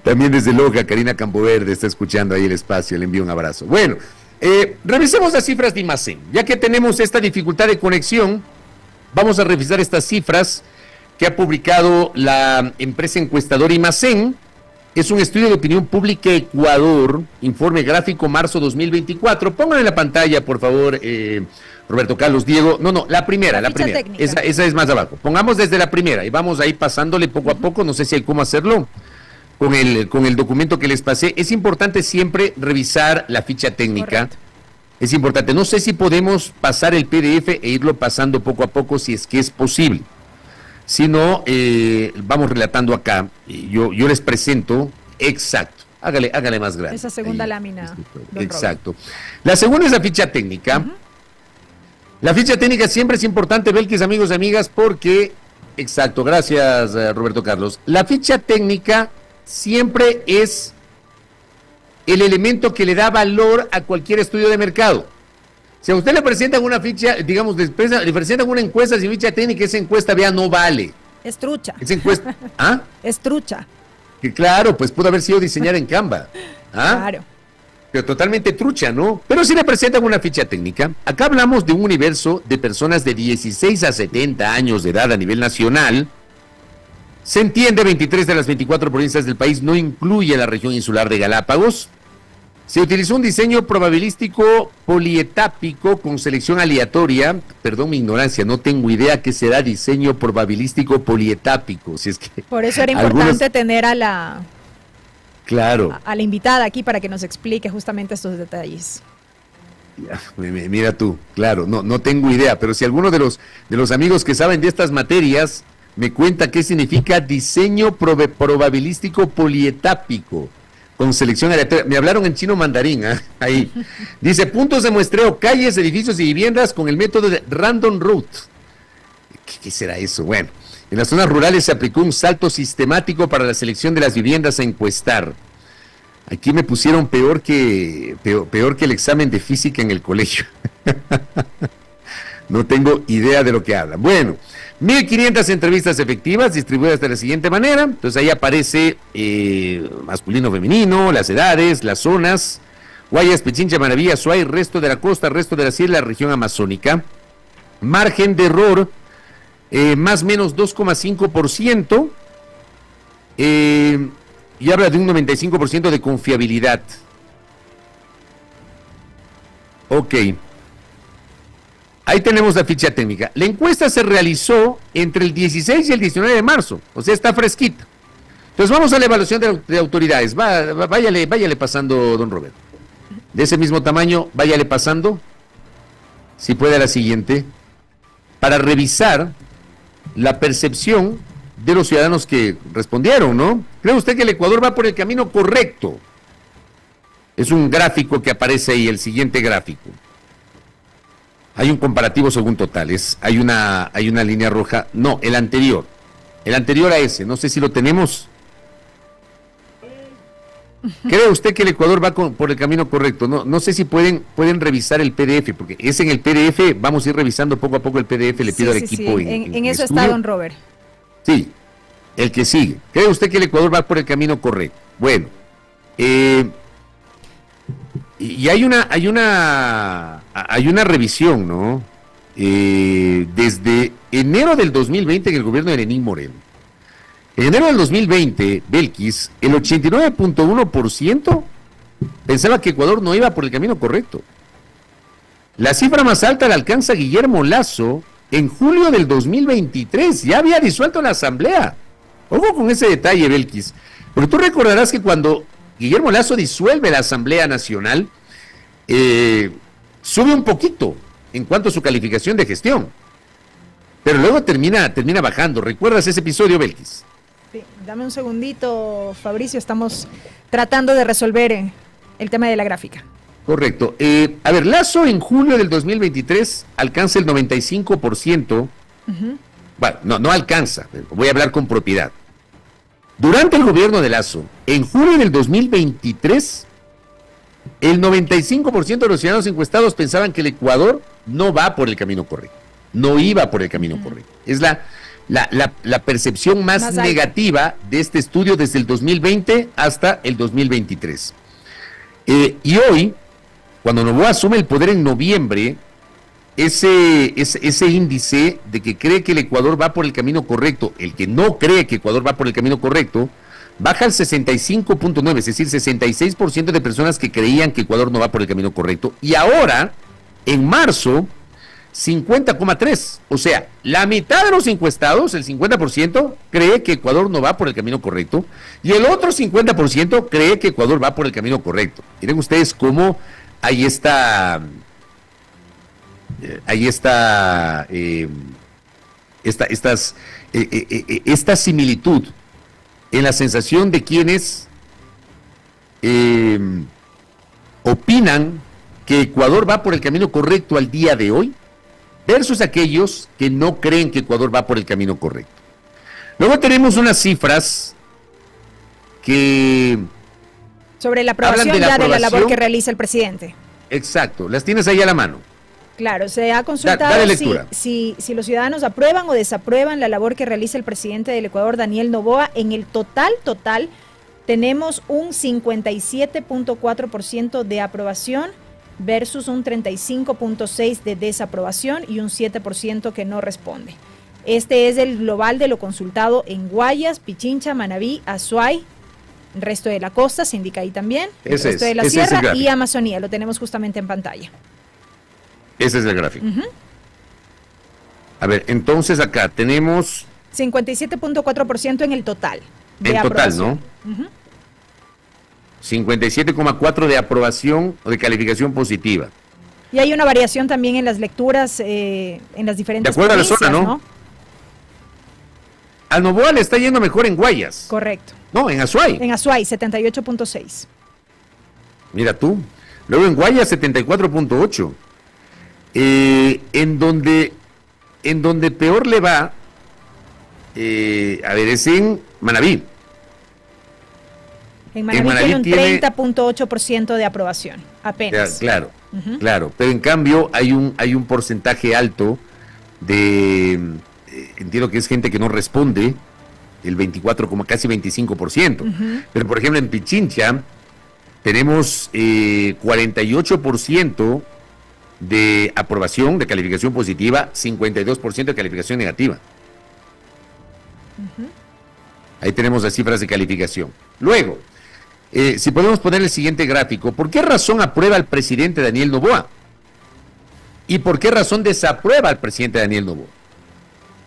También desde Loja, Karina Campoverde está escuchando ahí el espacio, le envío un abrazo. Bueno, revisemos las cifras de IMACEN. Ya que tenemos esta dificultad de conexión, vamos a revisar estas cifras que ha publicado la empresa encuestadora IMACEN. Es un estudio de opinión pública Ecuador, informe gráfico marzo 2024. Pónganlo en la pantalla, por favor, Roberto Carlos, Diego. No, la primera. Esa es más abajo. Pongamos desde la primera y vamos a ir pasándole poco a poco. No sé si hay cómo hacerlo con el documento que les pasé. Es importante siempre revisar la ficha técnica. Correcto. Es importante. No sé si podemos pasar el PDF e irlo pasando poco a poco si es que es posible. Si no, vamos relatando acá. Yo les presento, exacto. Hágale más grande. Esa segunda lámina. Exacto. La segunda es la ficha técnica. La ficha técnica siempre es importante, Belkis, amigos y amigas, porque, exacto, gracias, Roberto Carlos. La ficha técnica siempre es el elemento que le da valor a cualquier estudio de mercado. Si a usted le presentan una ficha, digamos, le presentan una encuesta sin ficha técnica, esa encuesta, vea, no vale. Es trucha. Esa encuesta, ¿ah? Es trucha. Que claro, pues pudo haber sido diseñada en Canva. ¿Ah? Claro. Pero totalmente trucha, ¿no? Pero si le presentan una ficha técnica, acá hablamos de un universo de personas de 16 a 70 años de edad a nivel nacional. Se entiende, 23 de las 24 provincias del país no incluye la región insular de Galápagos. Se utilizó un diseño probabilístico polietápico con selección aleatoria. Perdón mi ignorancia, no tengo idea qué será diseño probabilístico polietápico. Si es que por eso era importante tener a la invitada aquí para que nos explique justamente estos detalles. Mira tú, claro, no tengo idea, pero si alguno de los amigos que saben de estas materias me cuenta qué significa diseño probabilístico polietápico con selección aleatoria. Me hablaron en chino mandarín, ahí. Dice, puntos de muestreo, calles, edificios y viviendas con el método de Random Route. ¿Qué será eso? Bueno, en las zonas rurales se aplicó un salto sistemático para la selección de las viviendas a encuestar. Aquí me pusieron peor que el examen de física en el colegio. No tengo idea de lo que hablan. Bueno, 1.500 entrevistas efectivas distribuidas de la siguiente manera. Entonces ahí aparece masculino, femenino, las edades, las zonas. Guayas, Pichincha, Maravilla, Suay, resto de la costa, resto de la sierra, la región amazónica. Margen de error, más o menos 2,5%. Y habla de un 95% de confiabilidad. Ok. Ahí tenemos la ficha técnica. La encuesta se realizó entre el 16 y el 19 de marzo, o sea, está fresquita. Entonces vamos a la evaluación de autoridades. Váyale pasando, don Roberto. De ese mismo tamaño, váyale pasando, si puede, a la siguiente, para revisar la percepción de los ciudadanos que respondieron, ¿no? ¿Cree usted que el Ecuador va por el camino correcto? Es un gráfico que aparece ahí, el siguiente gráfico. Hay un comparativo según totales, hay una línea roja, no, el anterior a ese, no sé si lo tenemos. ¿Cree usted que el Ecuador va por el camino correcto? No sé si pueden revisar el PDF, porque es en el PDF, vamos a ir revisando poco a poco el PDF, le pido al equipo. Sí. En eso está, don Robert. Sí, el que sigue. ¿Cree usted que el Ecuador va por el camino correcto? Bueno, y hay una revisión, ¿no? Desde enero del 2020 en el gobierno de Lenín Moreno. En enero del 2020, Belkis, el 89.1% pensaba que Ecuador no iba por el camino correcto. La cifra más alta la alcanza Guillermo Lasso en julio del 2023. Ya había disuelto la asamblea. Ojo con ese detalle, Belkis. Porque tú recordarás que cuando Guillermo Lasso disuelve la Asamblea Nacional, sube un poquito en cuanto a su calificación de gestión, pero luego termina bajando. ¿Recuerdas ese episodio, Belkis? Sí, dame un segundito, Fabricio, estamos tratando de resolver el tema de la gráfica. Correcto. A ver, Lasso en julio del 2023 alcanza el 95%. Bueno, no alcanza, voy a hablar con propiedad. Durante el gobierno de Lasso, en julio del 2023, el 95% de los ciudadanos encuestados pensaban que el Ecuador no va por el camino correcto, no iba por el camino correcto. Es la la percepción más negativa de este estudio desde el 2020 hasta el 2023. Y hoy, cuando Noboa asume el poder en noviembre, ese índice de que cree que el Ecuador va por el camino correcto, el que no cree que Ecuador va por el camino correcto, baja al 65.9, es decir, 66% de personas que creían que Ecuador no va por el camino correcto. Y ahora, en marzo, 50.3, o sea, la mitad de los encuestados, el 50%, cree que Ecuador no va por el camino correcto, y el otro 50% cree que Ecuador va por el camino correcto. Miren ustedes cómo hay esta similitud en la sensación de quienes opinan que Ecuador va por el camino correcto al día de hoy, versus aquellos que no creen que Ecuador va por el camino correcto. Luego tenemos unas cifras que sobre la aprobación de la labor que realiza el presidente. Exacto, las tienes ahí a la mano. Claro, se ha consultado si los ciudadanos aprueban o desaprueban la labor que realiza el presidente del Ecuador, Daniel Noboa. En el total, tenemos un 57.4% de aprobación versus un 35.6% de desaprobación y un 7% que no responde. Este es el global de lo consultado en Guayas, Pichincha, Manabí, Azuay, el resto de la costa, se indica ahí también, el resto de la sierra y Amazonía, lo tenemos justamente en pantalla. Ese es el gráfico. A ver, entonces acá tenemos 57.4% en el total. En total, ¿no? 57,4% de aprobación o de calificación positiva. Y hay una variación también en las lecturas, en las diferentes de acuerdo a la zona, ¿no? A Noboa le está yendo mejor en Guayas. Correcto. No, en Azuay. En Azuay, 78.6. Mira tú. Luego en Guayas, 74.8. En donde peor le va, a ver, es en Manabí. En Manabí tiene un 30.8% de aprobación, apenas. Claro, claro, pero en cambio hay un porcentaje alto de, entiendo que es gente que no responde, el 24, como casi 25%. Pero por ejemplo en Pichincha tenemos 48% de aprobación, de calificación positiva, 52% de calificación negativa. Ahí tenemos las cifras de calificación. Luego, si podemos poner el siguiente gráfico, ¿por qué razón aprueba el presidente Daniel Noboa? ¿Y por qué razón desaprueba al presidente Daniel Noboa?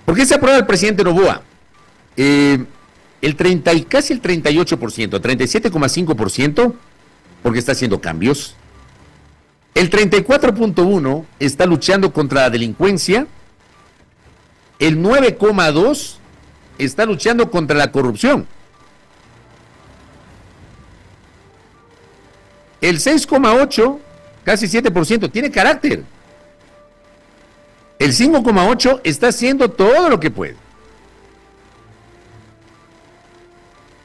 ¿Por qué se aprueba el presidente Noboa? Casi el 38%, 37,5%, porque está haciendo cambios. El 34.1% está luchando contra la delincuencia. El 9,2% está luchando contra la corrupción. El 6,8%, casi 7%, tiene carácter. El 5,8% está haciendo todo lo que puede.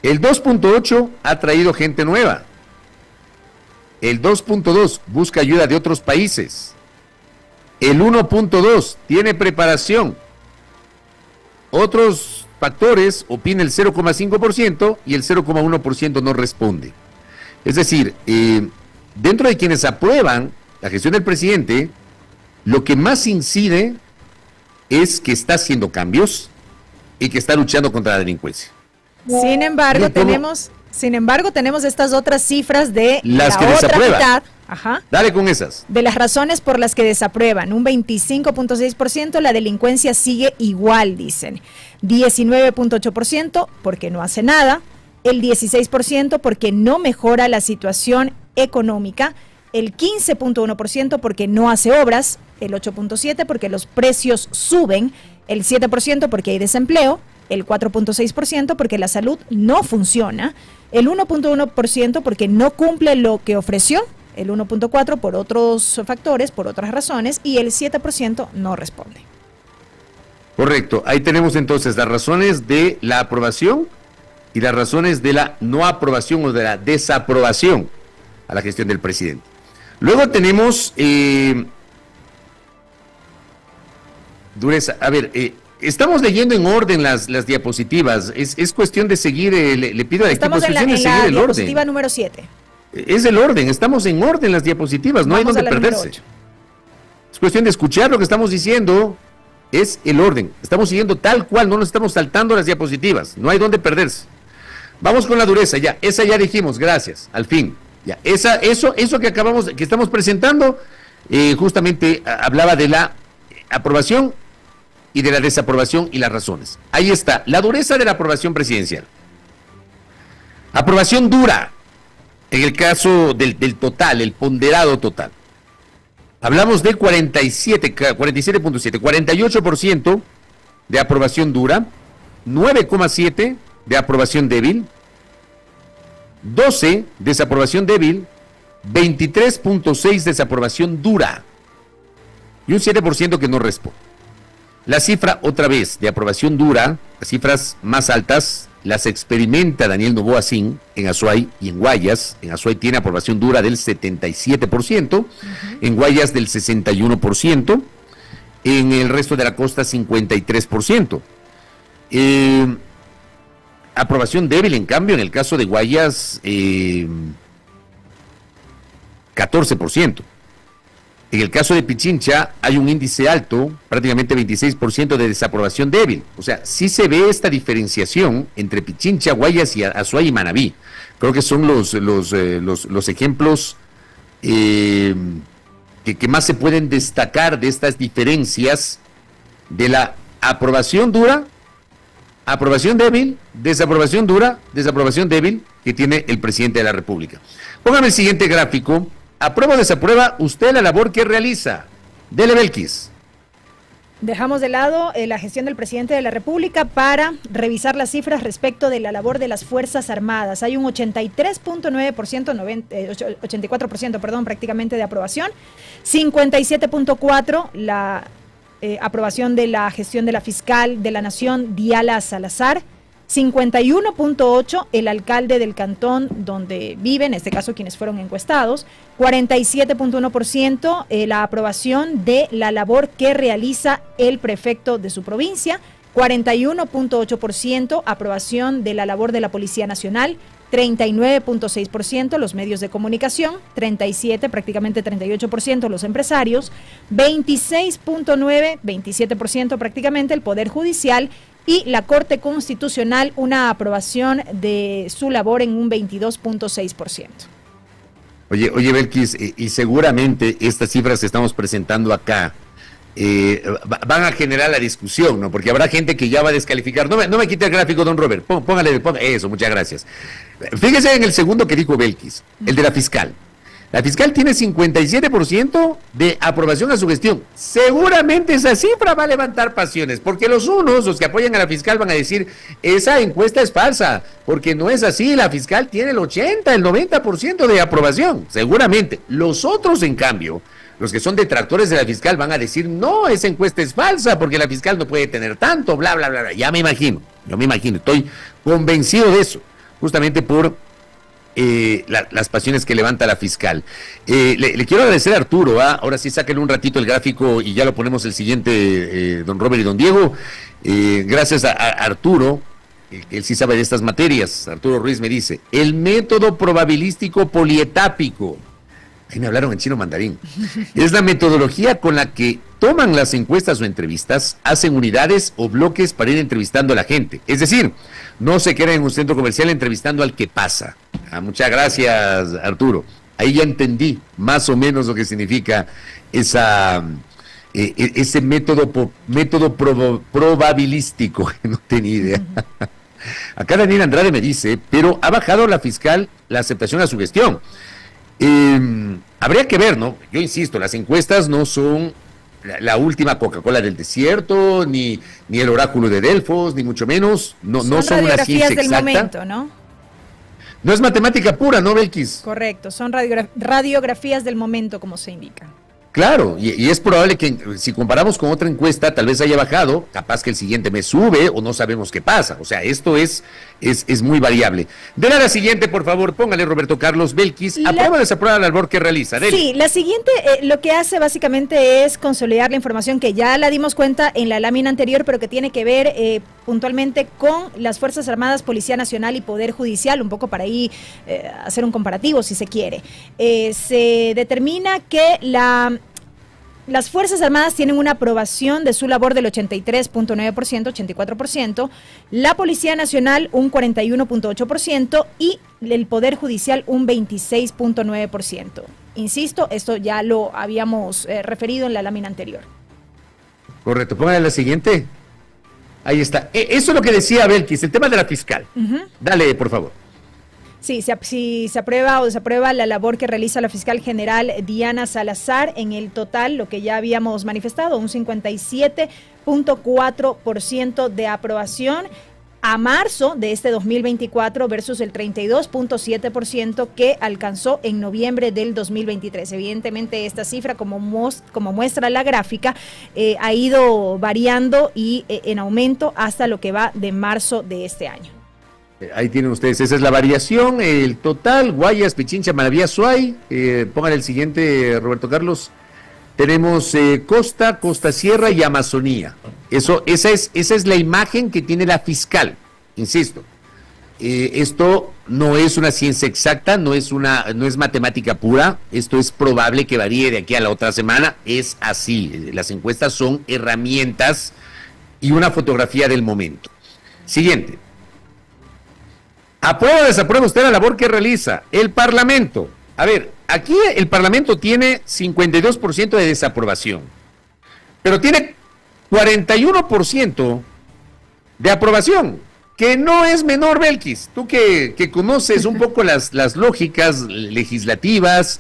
El 2,8% ha traído gente nueva. El 2,2% busca ayuda de otros países. El 1,2% tiene preparación. Otros factores opina el 0,5% y el 0,1% no responde. Es decir, dentro de quienes aprueban la gestión del presidente, lo que más incide es que está haciendo cambios y que está luchando contra la delincuencia. Sin embargo, tenemos estas otras cifras de las que otra mitad. Ajá. Dale con esas. De las razones por las que desaprueban, un 25.6%, la delincuencia sigue igual, dicen. 19.8% porque no hace nada, el 16% porque no mejora la situación económica, el 15.1% porque no hace obras, el 8.7% porque los precios suben, el 7% porque hay desempleo, el 4.6% porque la salud no funciona, el 1.1% porque no cumple lo que ofreció, el 1.4% por otros factores, por otras razones, y el 7% no responde. Correcto, ahí tenemos entonces las razones de la aprobación y las razones de la no aprobación o de la desaprobación a la gestión del presidente. Luego tenemos dureza, a ver, estamos leyendo en orden las diapositivas. Es cuestión de seguir, le pido al equipo de seguir el orden. Diapositiva número 7. Es el orden, estamos en orden las diapositivas, no hay donde perderse. Es cuestión de escuchar lo que estamos diciendo, es el orden. Estamos siguiendo tal cual, no nos estamos saltando las diapositivas, no hay donde perderse. Vamos con la dureza, ya, esa ya dijimos, gracias, al fin. Ya, eso que estamos presentando, justamente hablaba de la aprobación y de la desaprobación y las razones. Ahí está, la dureza de la aprobación presidencial. Aprobación dura, en el caso del total, el ponderado total. Hablamos de 47.7, 48% de aprobación dura, 9,7% de aprobación débil, 12% desaprobación débil, 23.6% desaprobación dura y un 7% que no responde. La cifra, otra vez, de aprobación dura, las cifras más altas, las experimenta Daniel Noboa Sin en Azuay y en Guayas. En Azuay tiene aprobación dura del 77%, en Guayas del 61%, en el resto de la costa 53%. Aprobación débil, en cambio, en el caso de Guayas, 14%. En el caso de Pichincha hay un índice alto, prácticamente 26% de desaprobación débil. O sea, sí se ve esta diferenciación entre Pichincha, Guayas y Azuay y Manabí. Creo que son los ejemplos que más se pueden destacar de estas diferencias de la aprobación dura, aprobación débil, desaprobación dura, desaprobación débil que tiene el presidente de la República. Póngame el siguiente gráfico. ¿Aprueba o desaprueba usted la labor que realiza? Dele, Belkis. Dejamos de lado la gestión del presidente de la República para revisar las cifras respecto de la labor de las Fuerzas Armadas. Hay un 83.9%, 84%, perdón, prácticamente de aprobación, 57.4% la aprobación de la gestión de la fiscal de la Nación, Diala Salazar, 51.8% el alcalde del cantón donde vive, en este caso quienes fueron encuestados, 47.1% la aprobación de la labor que realiza el prefecto de su provincia, 41.8% aprobación de la labor de la Policía Nacional, 39.6% los medios de comunicación, 37%, prácticamente 38% los empresarios, 26.9%, 27% prácticamente el Poder Judicial y la Corte Constitucional, una aprobación de su labor en un 22.6%. Oye, Belkis, y seguramente estas cifras que estamos presentando acá van a generar la discusión, ¿no? Porque habrá gente que ya va a descalificar. No me quite el gráfico, don Robert. Póngale eso, muchas gracias. Fíjese en el segundo que dijo Belkis, el de la fiscal. La fiscal tiene 57% de aprobación a su gestión. Seguramente esa cifra va a levantar pasiones, porque los que apoyan a la fiscal van a decir, esa encuesta es falsa, porque no es así, la fiscal tiene el 80, el 90% de aprobación, seguramente. Los otros, en cambio, los que son detractores de la fiscal van a decir, no, esa encuesta es falsa, porque la fiscal no puede tener tanto, bla, bla, bla, bla. Yo me imagino, estoy convencido de eso, justamente por las pasiones que levanta la fiscal. Le quiero agradecer a Arturo, ahora sí sáquenle un ratito el gráfico y ya lo ponemos el siguiente, don Robert y don Diego. Gracias a Arturo, él sí sabe de estas materias. Arturo Ruiz me dice, el método probabilístico polietápico, ahí me hablaron en chino mandarín, es la metodología con la que toman las encuestas o entrevistas, hacen unidades o bloques para ir entrevistando a la gente. Es decir, no se quedan en un centro comercial entrevistando al que pasa. Muchas gracias, Arturo. Ahí ya entendí más o menos lo que significa ese método probabilístico. No tenía idea. Acá Daniel Andrade me dice, pero ha bajado la fiscal la aceptación a su gestión. Habría que ver, ¿no? Yo insisto, las encuestas no son la última Coca-Cola del desierto, ni el oráculo de Delfos, ni mucho menos. No son una ciencia exacta. Del momento, ¿no? No es matemática pura, ¿no, Belkis? Correcto, son radiografías del momento, como se indica. Claro, y es probable que si comparamos con otra encuesta, tal vez haya bajado, capaz que el siguiente mes sube o no sabemos qué pasa. O sea, esto es muy variable. Dele a la siguiente, por favor, póngale Roberto Carlos Belkis. ¿Aprueba o desaprueba la labor que realiza? Dele. Sí, la siguiente lo que hace básicamente es consolidar la información que ya la dimos cuenta en la lámina anterior, pero que tiene que ver puntualmente con las Fuerzas Armadas, Policía Nacional y Poder Judicial, un poco para ahí hacer un comparativo si se quiere. Se determina que las Fuerzas Armadas tienen una aprobación de su labor del 83.9%, 84%, la Policía Nacional un 41.8% y el Poder Judicial un 26.9%. Insisto, esto ya lo habíamos referido en la lámina anterior. Correcto, póngale la siguiente. Ahí está. Eso es lo que decía Belkis, el tema de la fiscal. Dale, por favor. Sí, si se aprueba o desaprueba la labor que realiza la fiscal general Diana Salazar, en el total, lo que ya habíamos manifestado, un 57.4% de aprobación a marzo de este 2024 versus el 32.7% que alcanzó en noviembre del 2023. Evidentemente esta cifra, como muestra la gráfica, ha ido variando y en aumento hasta lo que va de marzo de este año. Ahí tienen ustedes, esa es la variación, el total, Guayas, Pichincha, Maravilla, Suay, pónganle el siguiente, Roberto Carlos, tenemos Costa Sierra y Amazonía, esa es la imagen que tiene la fiscal, insisto, esto no es una ciencia exacta, no es matemática pura, esto es probable que varíe de aquí a la otra semana, es así, las encuestas son herramientas y una fotografía del momento. Siguiente. ¿Aprueba o desaprueba usted la labor que realiza el Parlamento? A ver, aquí el Parlamento tiene 52% de desaprobación, pero tiene 41% de aprobación, que no es menor, Belkis. Tú que conoces un poco las lógicas legislativas,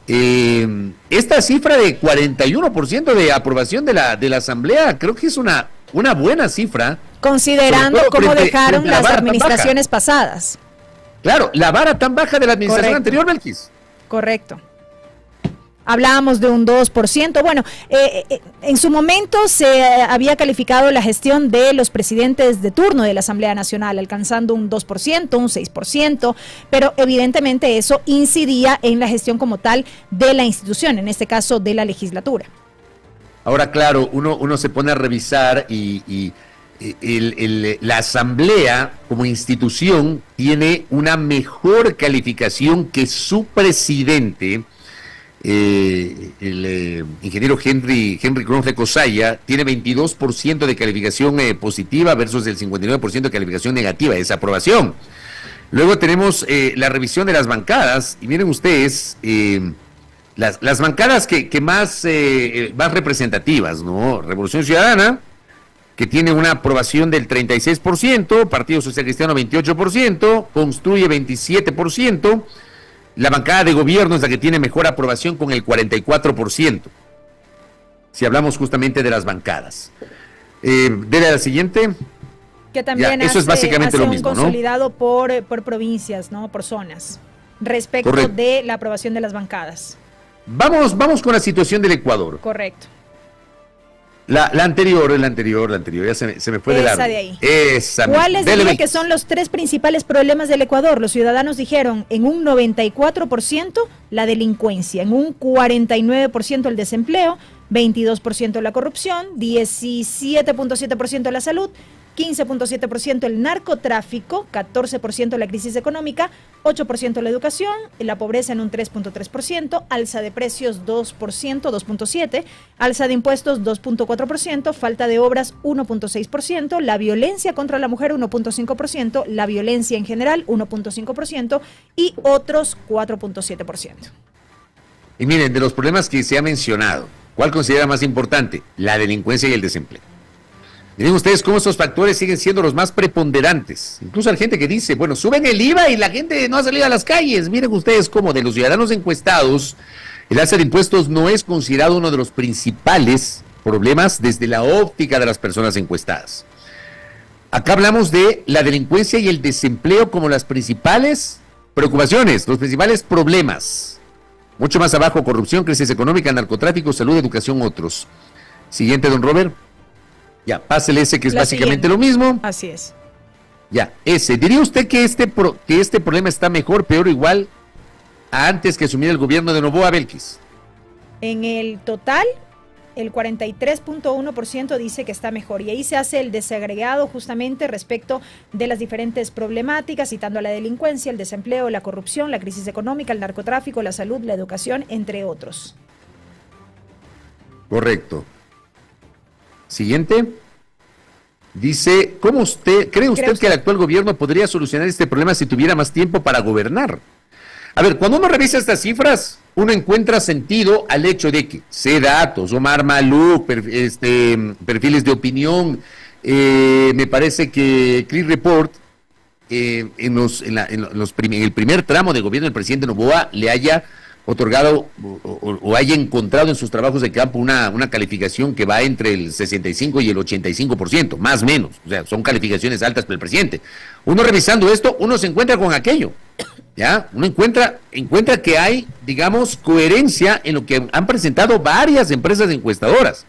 esta cifra de 41% de aprobación de la Asamblea, creo que es una buena cifra. Considerando cómo dejaron las administraciones pasadas. Claro, la vara tan baja de la administración anterior, Belkis. Correcto. Hablábamos de un 2%. Bueno, en su momento se había calificado la gestión de los presidentes de turno de la Asamblea Nacional, alcanzando un 2%, un 6%, pero evidentemente eso incidía en la gestión como tal de la institución, en este caso de la legislatura. Ahora, claro, uno se pone a revisar la Asamblea como institución tiene una mejor calificación que su presidente, el ingeniero Henry Cronje Cosaya, tiene 22% de calificación positiva versus el 59% de calificación negativa, de desaprobación. Luego tenemos la revisión de las bancadas, y miren ustedes, las bancadas que más representativas, ¿no? Revolución Ciudadana, que tiene una aprobación del 36%, Partido Social Cristiano 28%, Construye 27%, la bancada de gobierno es la que tiene mejor aprobación con el 44%, si hablamos justamente de las bancadas. Dele a la siguiente. Que también eso es básicamente lo mismo, un consolidado, ¿no? por provincias, ¿no? Por zonas, respecto de la aprobación de las bancadas. Vamos con la situación del Ecuador. Correcto. La anterior, ya se me fue de largo. Esa de ahí. Esa. ¿Cuáles diría que son los tres principales problemas del Ecuador? Los ciudadanos dijeron en un 94% la delincuencia, en un 49% el desempleo, 22% la corrupción, 17.7% la salud, 15.7% el narcotráfico, 14% la crisis económica, 8% la educación, la pobreza en un 3.3%, alza de precios 2%, 2.7%, alza de impuestos 2.4%, falta de obras 1.6%, la violencia contra la mujer 1.5%, la violencia en general 1.5% y otros 4.7%. Y miren, de los problemas que se ha mencionado, ¿cuál considera más importante? La delincuencia y el desempleo. Miren ustedes cómo estos factores siguen siendo los más preponderantes. Incluso hay gente que dice, bueno, suben el IVA y la gente no ha salido a las calles. Miren ustedes cómo de los ciudadanos encuestados, el alza de impuestos no es considerado uno de los principales problemas desde la óptica de las personas encuestadas. Acá hablamos de la delincuencia y el desempleo como las principales preocupaciones, los principales problemas. Mucho más abajo, corrupción, crisis económica, narcotráfico, salud, educación, otros. Siguiente, don Robert. Ya, pásele ese que es básicamente lo mismo. Así es. Ya, ese. ¿Diría usted que este problema está mejor, peor o igual a antes que asumiera el gobierno de Noboa, Belkis? En el total, el 43.1% dice que está mejor, y ahí se hace el desagregado justamente respecto de las diferentes problemáticas, citando a la delincuencia, el desempleo, la corrupción, la crisis económica, el narcotráfico, la salud, la educación, entre otros. Correcto. Siguiente. Dice, ¿cree usted que el actual gobierno podría solucionar este problema si tuviera más tiempo para gobernar? A ver, cuando uno revisa estas cifras, uno encuentra sentido al hecho de que datos, Omar Maluk, perfiles de opinión, me parece que Chris Report, en el primer tramo de gobierno del presidente Noboa le haya otorgado o haya encontrado en sus trabajos de campo una calificación que va entre el 65 y el 85%, más o menos. O sea, son calificaciones altas para el presidente. Uno revisando esto, uno se encuentra con aquello. ¿Ya? Uno encuentra que hay, digamos, coherencia en lo que han presentado varias empresas encuestadoras.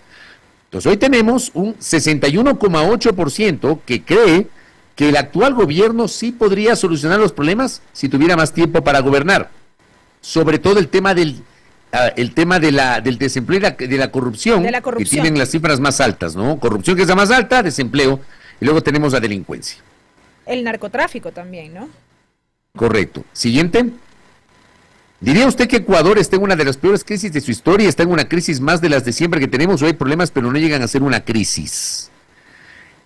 Entonces hoy tenemos un 61,8% que cree que el actual gobierno sí podría solucionar los problemas si tuviera más tiempo para gobernar. Sobre todo el tema del desempleo y de la corrupción, que tienen las cifras más altas, ¿no? Corrupción, que es la más alta, desempleo, y luego tenemos la delincuencia. El narcotráfico también, ¿no? Correcto. Siguiente. ¿Diría usted que Ecuador está en una de las peores crisis de su historia? ¿Está en una crisis más de las de siempre que tenemos? ¿O hay problemas pero no llegan a ser una crisis?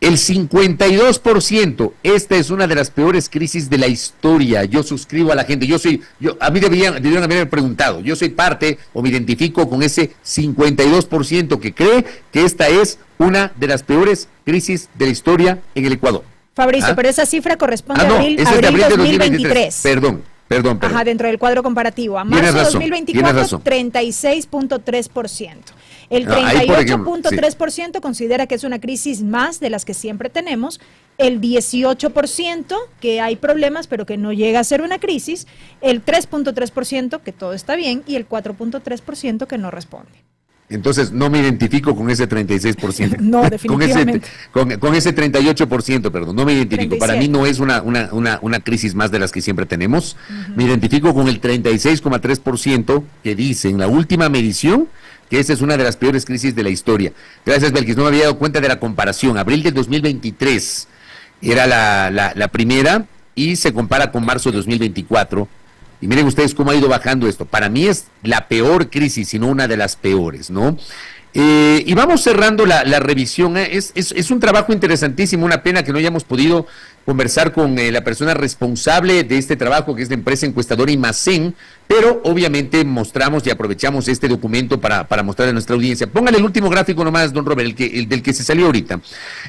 El 52%, esta es una de las peores crisis de la historia. Yo suscribo a la gente. A mí debieron haberme preguntado. Yo soy parte o me identifico con ese 52% que cree que esta es una de las peores crisis de la historia en el Ecuador. Fabricio, pero esa cifra corresponde a abril de abril 2023. Perdón. Ajá, dentro del cuadro comparativo. A marzo de 2024, 36.3%. El 38.3% considera que es una crisis más de las que siempre tenemos. El 18% que hay problemas, pero que no llega a ser una crisis. El 3.3% que todo está bien. Y el 4.3% que no responde. Entonces no me identifico con ese 36%. No, definitivamente. Con ese 38%, perdón, no me identifico. 37. Para mí no es una crisis más de las que siempre tenemos. Me identifico con el 36,3% que dice en la última medición que esa es una de las peores crisis de la historia. Gracias, Belkis, no me había dado cuenta de la comparación. Abril del 2023 era la primera y se compara con marzo de 2024. Y miren ustedes cómo ha ido bajando esto. Para mí es la peor crisis, sino una de las peores, ¿no? Y vamos cerrando la revisión. Es un trabajo interesantísimo, una pena que no hayamos podido conversar con la persona responsable de este trabajo, que es la empresa encuestadora Imacén, pero obviamente mostramos y aprovechamos este documento para mostrarle a nuestra audiencia. Póngale el último gráfico nomás, don Robert, el del que se salió ahorita.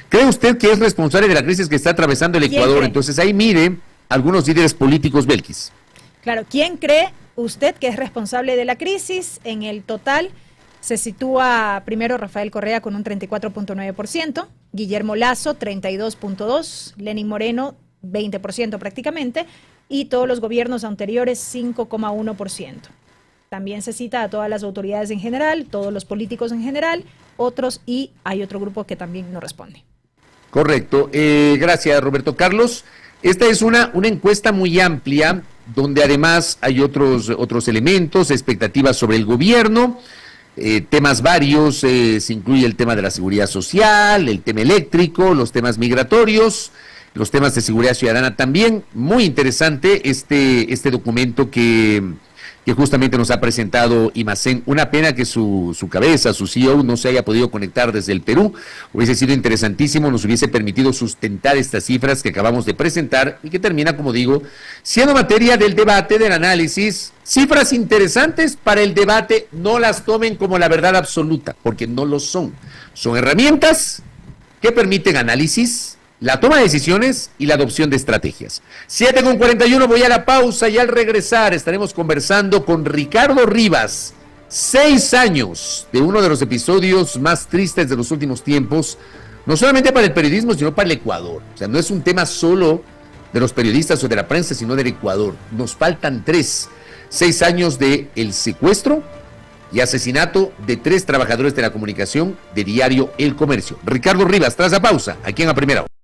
¿Cree usted que es responsable de la crisis que está atravesando el Ecuador? Entonces ahí mire algunos líderes políticos, Belkis. Claro, ¿quién cree usted que es responsable de la crisis? En el total se sitúa primero Rafael Correa con un 34.9%, Guillermo Lasso 32.2%, Lenín Moreno 20% prácticamente, y todos los gobiernos anteriores 5,1%. También se cita a todas las autoridades en general, todos los políticos en general, otros, y hay otro grupo que también no responde. Correcto. Gracias, Roberto Carlos. Esta es una encuesta muy amplia, donde además hay otros elementos, expectativas sobre el gobierno, temas varios, se incluye el tema de la seguridad social, el tema eléctrico, los temas migratorios, los temas de seguridad ciudadana también. Muy interesante este documento que justamente nos ha presentado Imacén. Una pena que su cabeza, su CEO, no se haya podido conectar desde el Perú. Hubiese sido interesantísimo, nos hubiese permitido sustentar estas cifras que acabamos de presentar y que termina, como digo, siendo materia del debate, del análisis. Cifras interesantes para el debate, no las tomen como la verdad absoluta, porque no lo son. Son herramientas que permiten análisis, la toma de decisiones y la adopción de estrategias. 7:41, voy a la pausa y al regresar estaremos conversando con Ricardo Rivas. 6 años de uno de los episodios más tristes de los últimos tiempos, no solamente para el periodismo, sino para el Ecuador. O sea, no es un tema solo de los periodistas o de la prensa, sino del Ecuador. Nos faltan 3. 6 años de el secuestro y asesinato de 3 trabajadores de la comunicación de diario El Comercio. Ricardo Rivas, tras la pausa, aquí en A Primera Hora.